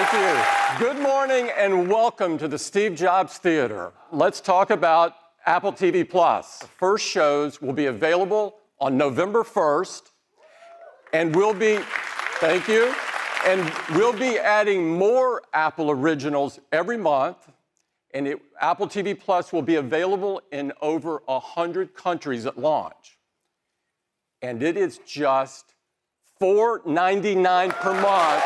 Thank you. Good morning and welcome to the Steve Jobs Theater. Let's talk about Apple TV+. The first shows will be available on November 1st, and thank you, and we'll be adding more Apple originals every month, and Apple TV+ will be available in over 100 countries at launch. And it is just $4.99 per month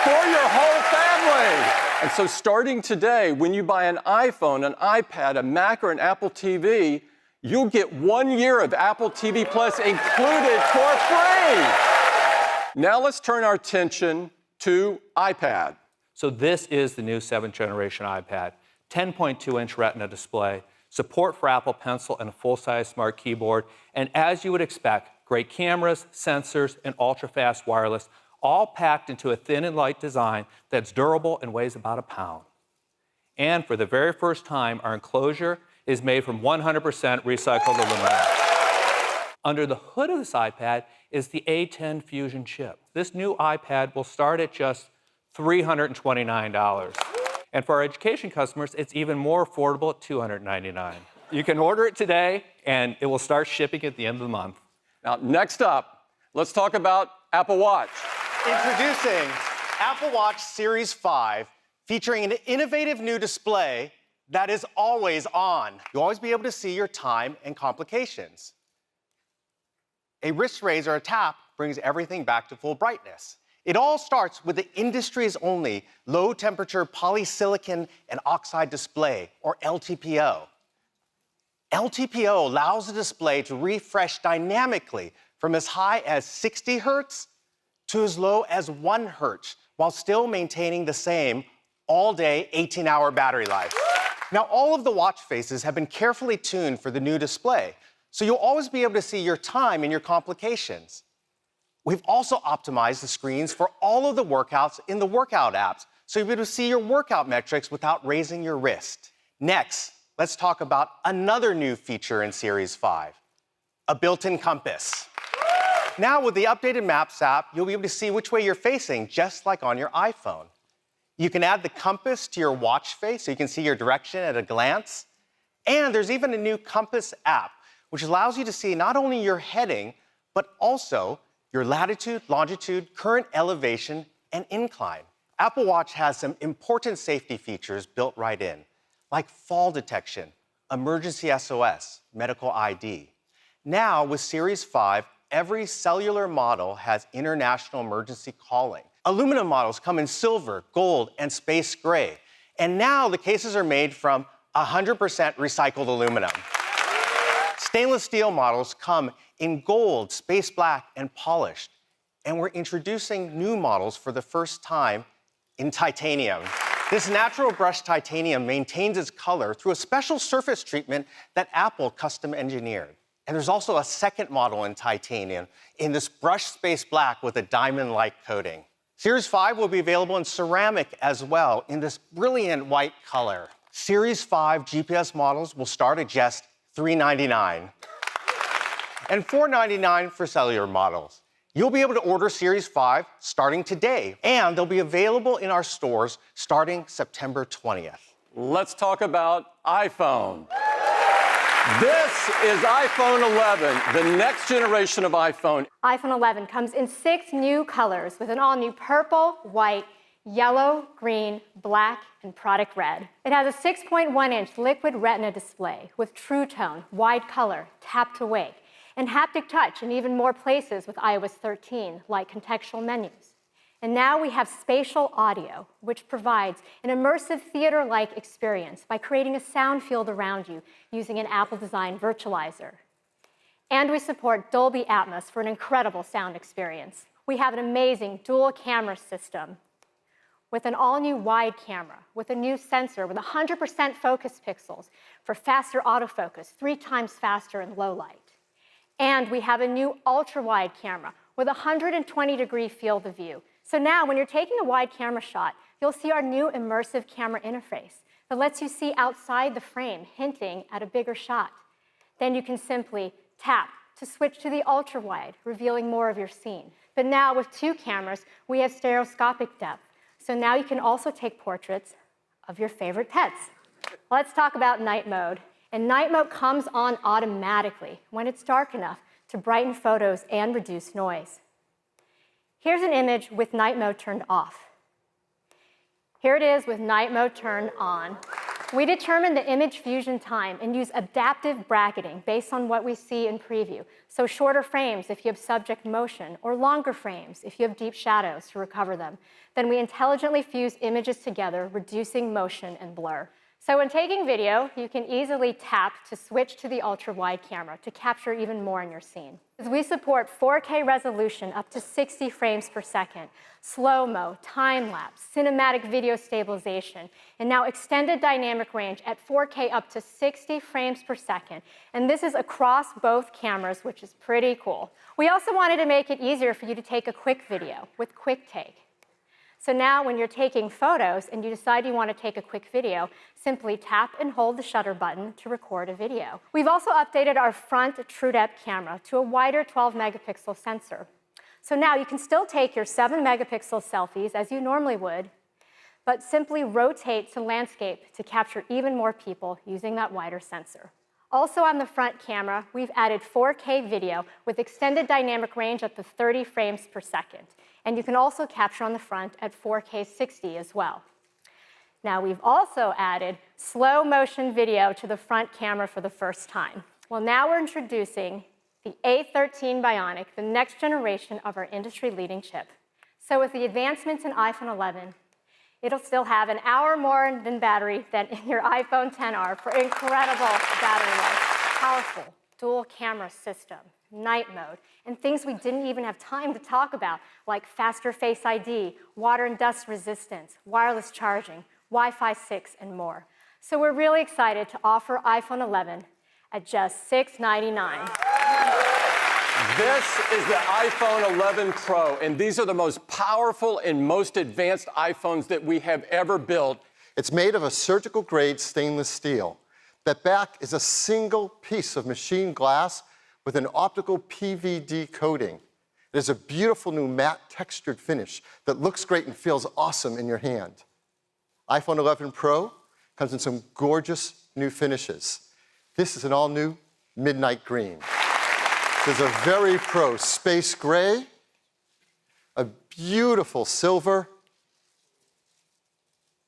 for your whole family. And so starting today, when you buy an iPhone, an iPad, a Mac, or an Apple TV, you'll get 1 year of Apple TV+ included for free. Now let's turn our attention to iPad. So this is the new 7th generation iPad, 10.2-inch Retina display, support for Apple Pencil and a full-size smart keyboard, and as you would expect, great cameras, sensors, and ultra-fast wireless, all packed into a thin and light design that's durable and weighs about a pound. And for the very first time, our enclosure is made from 100% recycled aluminum. Under the hood of this iPad is the A10 Fusion chip. This new iPad will start at just $329. And for our education customers, it's even more affordable at $299. You can order it today, and it will start shipping at the end of the month. Now, next up, let's talk about Apple Watch. Introducing Apple Watch Series 5, featuring an innovative new display that is always on. You'll always be able to see your time and complications. A wrist raise or a tap brings everything back to full brightness. It all starts with the industry's only low-temperature polysilicon and oxide display, or LTPO. LTPO allows the display to refresh dynamically from as high as 60 hertz to as low as 1 hertz, while still maintaining the same all-day 18-hour battery life. Now, all of the watch faces have been carefully tuned for the new display, so you'll always be able to see your time and your complications. We've also optimized the screens for all of the workouts in the workout apps, so you'll be able to see your workout metrics without raising your wrist. Next, let's talk about another new feature in Series 5, a built-in compass. Now, with the updated Maps app, you'll be able to see which way you're facing, just like on your iPhone. You can add the compass to your watch face so you can see your direction at a glance. And there's even a new compass app, which allows you to see not only your heading, but also your latitude, longitude, current elevation, and incline. Apple Watch has some important safety features built right in, like fall detection, emergency SOS, medical ID. Now, with Series 5, every cellular model has international emergency calling. Aluminum models come in silver, gold, and space gray. And now the cases are made from 100% recycled aluminum. Stainless steel models come in gold, space black, and polished. And we're introducing new models for the first time in titanium. This natural brushed titanium maintains its color through a special surface treatment that Apple custom engineered. And there's also a second model in titanium in this brushed space black with a diamond-like coating. Series 5 will be available in ceramic as well in this brilliant white color. Series 5 GPS models will start at just $399 and $499 for cellular models. You'll be able to order Series 5 starting today, and they'll be available in our stores starting September 20th. Let's talk about iPhone. This is iPhone 11, the next generation of iPhone. iPhone 11 comes in 6 new colors with an all-new purple, white, yellow, green, black, and product red. It has a 6.1-inch liquid retina display with True Tone, wide color, tap to wake, and haptic touch in even more places with iOS 13, like contextual menus. And now we have spatial audio, which provides an immersive theater-like experience by creating a sound field around you using an Apple-designed virtualizer. And we support Dolby Atmos for an incredible sound experience. We have an amazing dual camera system with an all-new wide camera, with a new sensor with 100% focus pixels for faster autofocus, 3 times faster in low light. And we have a new ultra-wide camera with a 120-degree field of view. So now, when you're taking a wide camera shot, you'll see our new immersive camera interface that lets you see outside the frame, hinting at a bigger shot. Then you can simply tap to switch to the ultra-wide, revealing more of your scene. But now with 2 cameras, we have stereoscopic depth. So now you can also take portraits of your favorite pets. Let's talk about night mode. And night mode comes on automatically when it's dark enough to brighten photos and reduce noise. Here's an image with night mode turned off. Here it is with night mode turned on. We determine the image fusion time and use adaptive bracketing based on what we see in preview. So shorter frames if you have subject motion, or longer frames if you have deep shadows to recover them. Then we intelligently fuse images together, reducing motion and blur. So when taking video, you can easily tap to switch to the ultra-wide camera to capture even more in your scene. We support 4K resolution up to 60 frames per second, slow-mo, time-lapse, cinematic video stabilization, and now extended dynamic range at 4K up to 60 frames per second. And this is across both cameras, which is pretty cool. We also wanted to make it easier for you to take a quick video with Quick Take. So now when you're taking photos and you decide you want to take a quick video, simply tap and hold the shutter button to record a video. We've also updated our front TrueDepth camera to a wider 12-megapixel sensor. So now you can still take your 7-megapixel selfies as you normally would, but simply rotate to landscape to capture even more people using that wider sensor. Also on the front camera, we've added 4K video with extended dynamic range up to 30 frames per second. And you can also capture on the front at 4K 60 as well. Now we've also added slow motion video to the front camera for the first time. Well, now we're introducing the A13 Bionic, the next generation of our industry-leading chip. So with the advancements in iPhone 11, it'll still have an hour more than battery than in your iPhone XR for incredible battery life. Powerful dual camera system, night mode, and things we didn't even have time to talk about, like faster Face ID, water and dust resistance, wireless charging, Wi-Fi 6, and more. So we're really excited to offer iPhone 11 at just $699. This is the iPhone 11 Pro, and these are the most powerful and most advanced iPhones that we have ever built. It's made of a surgical-grade stainless steel. That back is a single piece of machined glass with an optical PVD coating. It is a beautiful new matte textured finish that looks great and feels awesome in your hand. iPhone 11 Pro comes in some gorgeous new finishes. This is an all-new midnight green. There's a very pro space gray, a beautiful silver,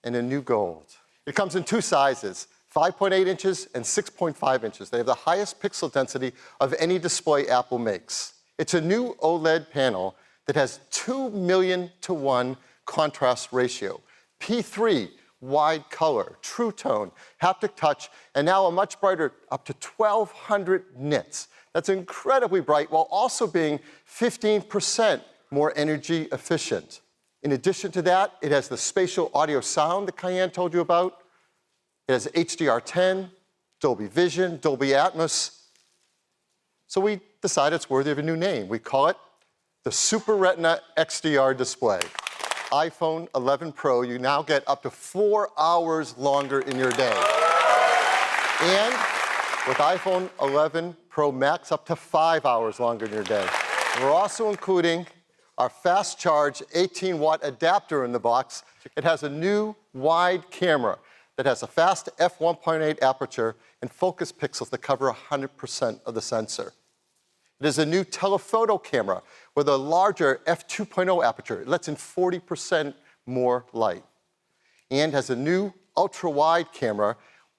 and a new gold. It comes in 2 sizes, 5.8 inches and 6.5 inches. They have the highest pixel density of any display Apple makes. It's a new OLED panel that has 2 million to 1 contrast ratio, P3 wide color, true tone, haptic touch, and now a much brighter, up to 1,200 nits. That's incredibly bright while also being 15% more energy efficient. In addition to that, it has the spatial audio sound that Cayenne told you about. It has HDR10, Dolby Vision, Dolby Atmos. So we decided it's worthy of a new name. We call it the Super Retina XDR display. iPhone 11 Pro, you now get up to 4 hours longer in your day. And with iPhone 11 Pro Max, up to 5 hours longer in your day. We're also including our fast charge 18-watt adapter in the box. It has a new wide camera that has a fast f1.8 aperture and focus pixels that cover 100% of the sensor. It is a new telephoto camera with a larger f2.0 aperture. It lets in 40% more light. And has a new ultra-wide camera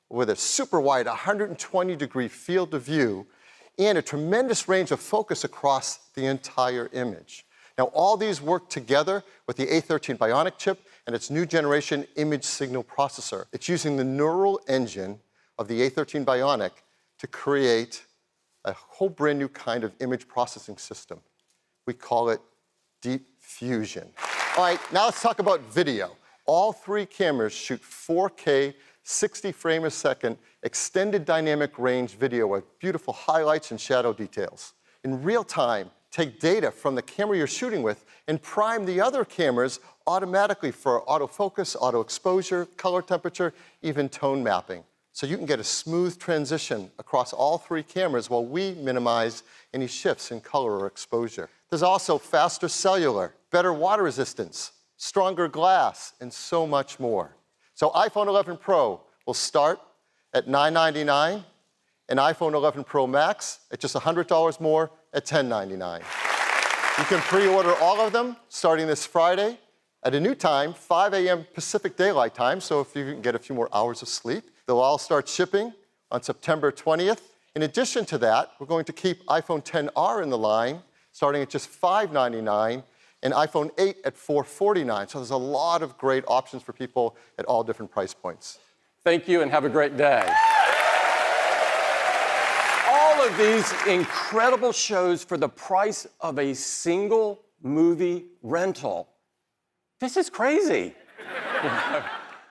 with a super wide 120-degree field of view and a tremendous range of focus across the entire image. Now, all these work together with the A13 Bionic chip and its new generation image signal processor. It's using the neural engine of the A13 Bionic to create a whole brand new kind of image processing system. We call it Deep Fusion. All right, now let's talk about video. All 3 cameras shoot 4K, 60 frames a second, extended dynamic range video with beautiful highlights and shadow details. In real time, take data from the camera you're shooting with and prime the other cameras automatically for autofocus, auto exposure, color temperature, even tone mapping. So you can get a smooth transition across all three cameras while we minimize any shifts in color or exposure. There's also faster cellular, better water resistance, stronger glass, and so much more. So iPhone 11 Pro will start at $999, and iPhone 11 Pro Max at just $100 more at $1099. You can pre-order all of them starting this Friday at a new time, 5 a.m. Pacific Daylight Time, so if you can get a few more hours of sleep. They'll all start shipping on September 20th. In addition to that, we're going to keep iPhone XR in the line, starting at just $599, and iPhone 8 at $449. So there's a lot of great options for people at all different price points. Thank you and have a great day. All of these incredible shows for the price of a single movie rental. This is crazy.